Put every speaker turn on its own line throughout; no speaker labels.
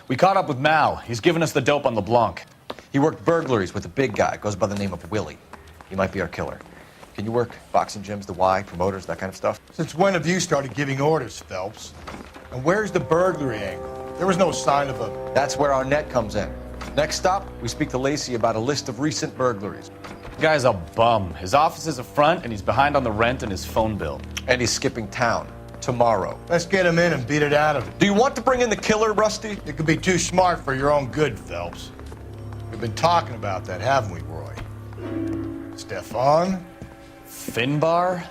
We caught up with Mal. He's given us the dope on LeBlanc. He worked burglaries with a big guy, goes by the name of Willie. He might be our killer. Can you work boxing gyms, the Y, promoters, that kind of stuff?
Since when have you started giving orders, Phelps? And where's the burglary angle? There was no sign of a...
That's where our net comes in. Next stop, we speak to Lacey about a list of recent burglaries. The guy's a bum. His office is a front, and he's behind on the rent and his phone bill. And he's skipping town tomorrow.
Let's get him in and beat it out of him.
Do you want to bring in the killer, Rusty?
You could be too smart for your own good, Phelps. We've been talking about that, haven't we, Roy? Stefan?
Finbar?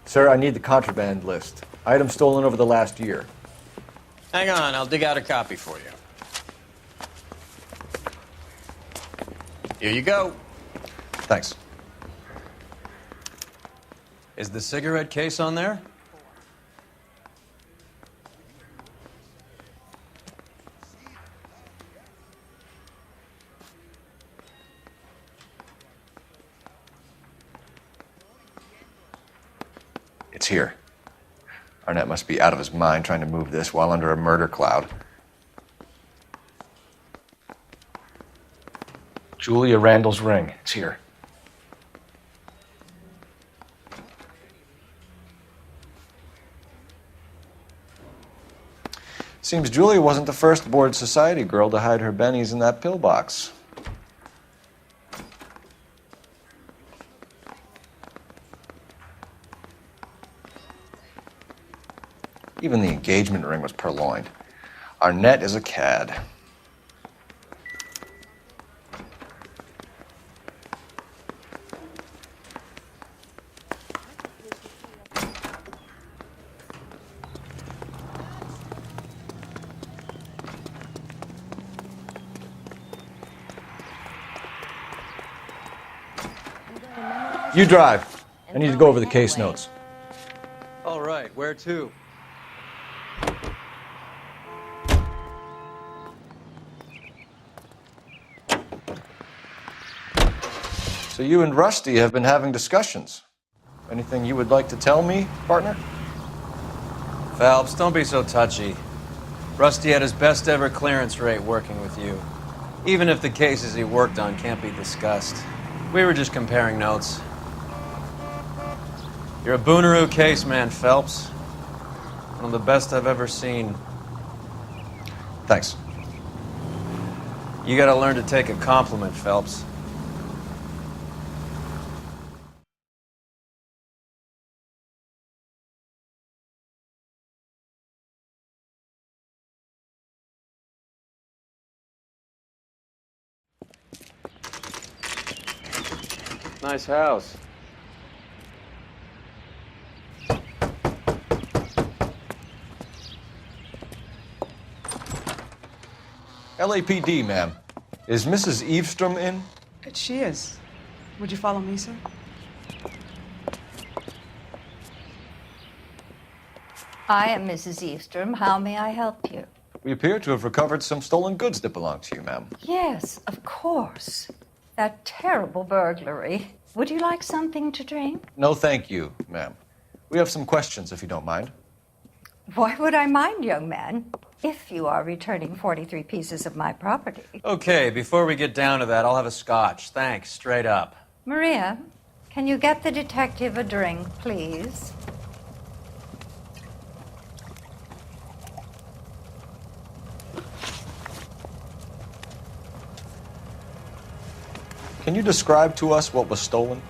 Sir, I need the contraband list. Items stolen over the last year.
Hang on, I'll dig out a copy for you. Here you go.
Thanks.
Is the cigarette case on there?
It's here. Arnett must be out of his mind trying to move this while under a murder cloud. Julia Randall's ring. It's here. Seems Julia wasn't the first bored society girl to hide her bennies in that pillbox. Even the engagement ring was purloined. Arnett is a cad.
You drive. I need to go over the case notes.
All right, where to?
So you and Rusty have been having discussions. Anything you would like to tell me, partner?
Phelps, don't be so touchy. Rusty had his best ever clearance rate working with you. Even if the cases he worked on can't be discussed. We were just comparing notes. You're a Booneroo case man, Phelps. One of the best I've ever seen.
Thanks.
You gotta learn to take a compliment, Phelps. Nice house.
LAPD, ma'am. Is Mrs. Eavestrom in?
She is. Would you follow me, sir?
I am Mrs. Eavestrom. How may I help you?
We appear to have recovered some stolen goods that belong to you, ma'am.
Yes, of course. That terrible burglary. Would you like something to drink?
No, thank you, ma'am. We have some questions, if you don't mind.
Why would I mind, young man, if you are returning 43 pieces of my property?
Okay, before we get down to that, I'll have a scotch. Thanks, straight up.
Maria, can you get the detective a drink, please?
Can you describe to us what was stolen?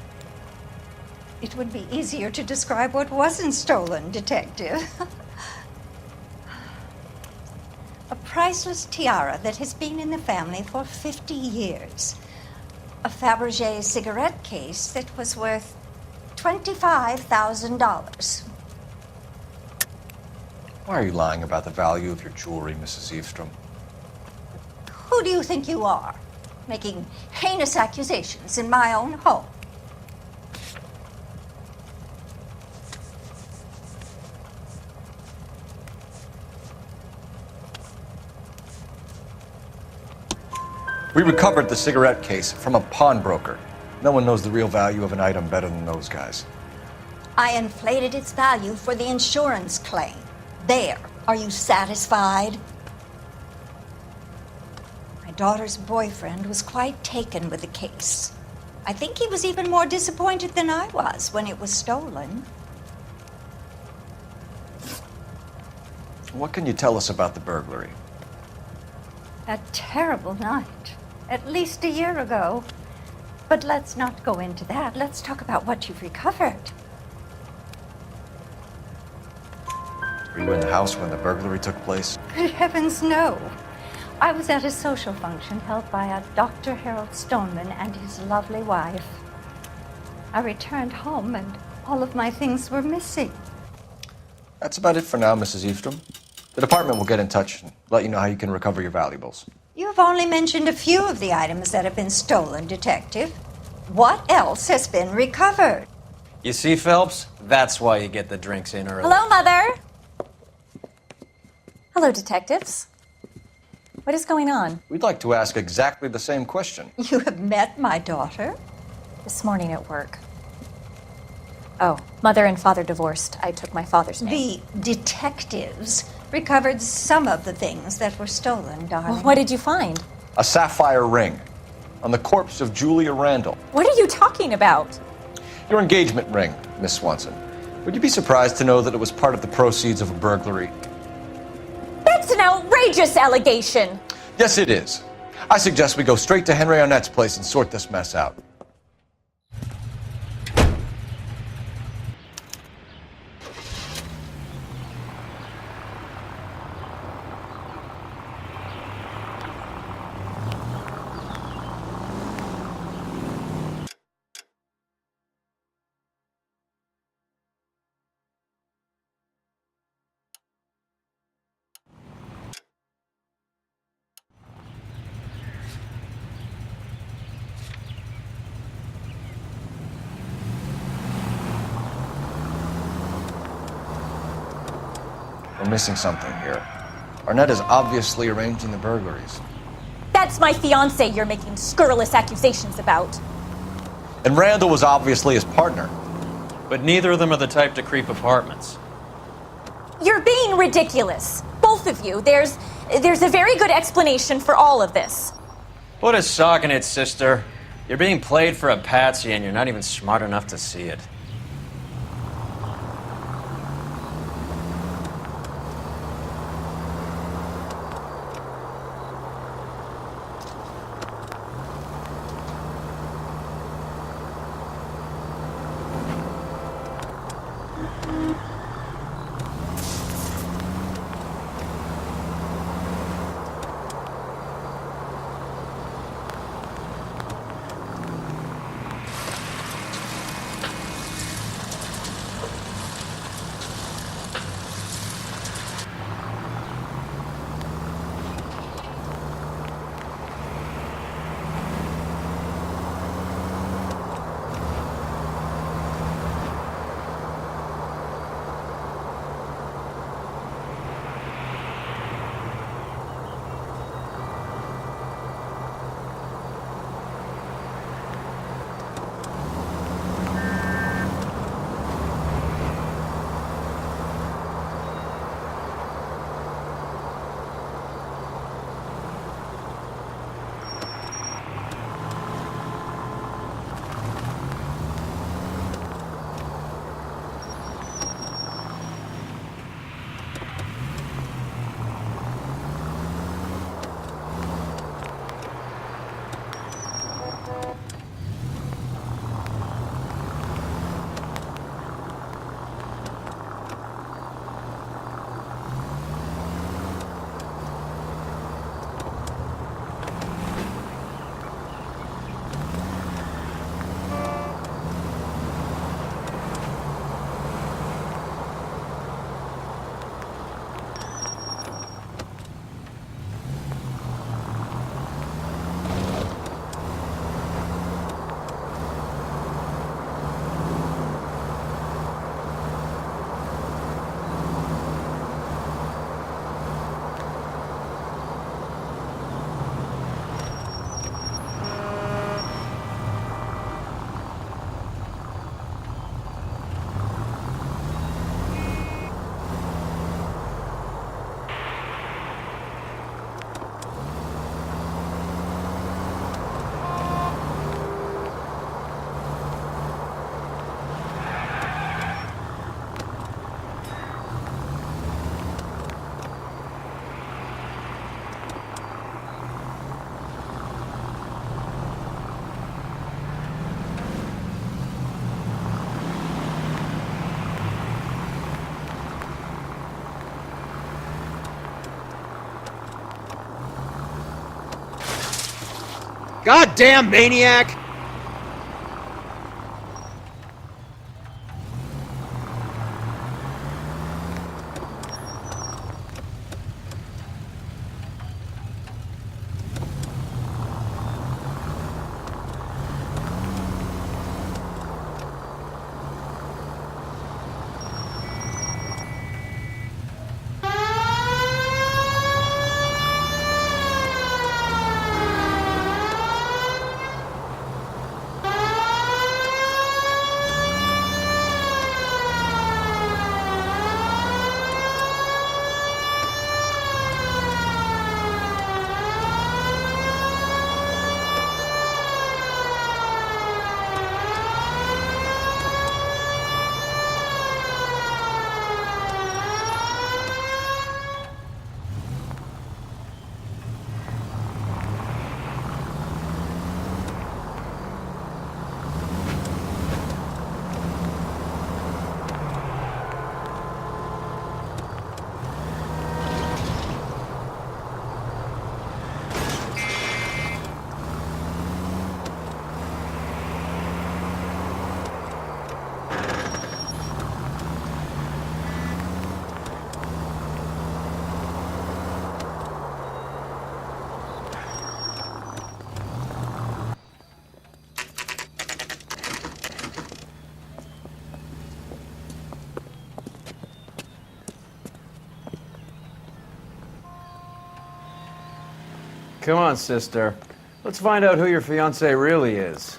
It would be easier to describe what wasn't stolen, detective. A priceless tiara that has been in the family for 50 years. A Fabergé cigarette case that was worth $25,000.
Why are you lying about the value of your jewelry, Mrs. Eavestrom?
Who do you think you are, making heinous accusations in my own home?
We recovered the cigarette case from a pawnbroker. No one knows the real value of an item better than those guys.
I inflated its value for the insurance claim. There. Are you satisfied? My daughter's boyfriend was quite taken with the case. I think he was even more disappointed than I was when it was stolen.
What can you tell us about the burglary?
A terrible night. At least a year ago. But let's not go into that. Let's talk about what you've recovered.
Were you in the house when the burglary took place?
Good heavens, no. I was at a social function held by a Dr. Harold Stoneman and his lovely wife. I returned home and all of my things were missing.
That's about it for now, Mrs. Eastrom. The department will get in touch and let you know how you can recover your valuables.
You have only mentioned a few of the items that have been stolen, Detective. What else has been recovered?
You see, Phelps? That's why you get the drinks in early.
Hello, Mother. Hello, detectives. What is going on?
We'd like to ask exactly the same question.
You have met my daughter?
This morning at work. Oh, Mother and Father divorced. I took my father's name.
The detectives recovered some of the things that were stolen, darling.
Well, what did you find?
A sapphire ring on the corpse of Julia Randall.
What are you talking about?
Your engagement ring, Miss Swanson. Would you be surprised to know that it was part of the proceeds of a burglary?
That's an outrageous allegation.
Yes, it is. I suggest we go straight to Henry Arnett's place and sort this mess out. We're missing something here. Arnett is obviously arranging the burglaries.
That's my fiance you're making scurrilous accusations about.
And Randall was obviously his partner.
But neither of them are the type to creep apartments.
You're being ridiculous. Both of you. There's a very good explanation for all of this.
Put a sock in it, sister. You're being played for a patsy and you're not even smart enough to see it. Goddamn maniac! Come on, sister. Let's find out who your fiancé really is.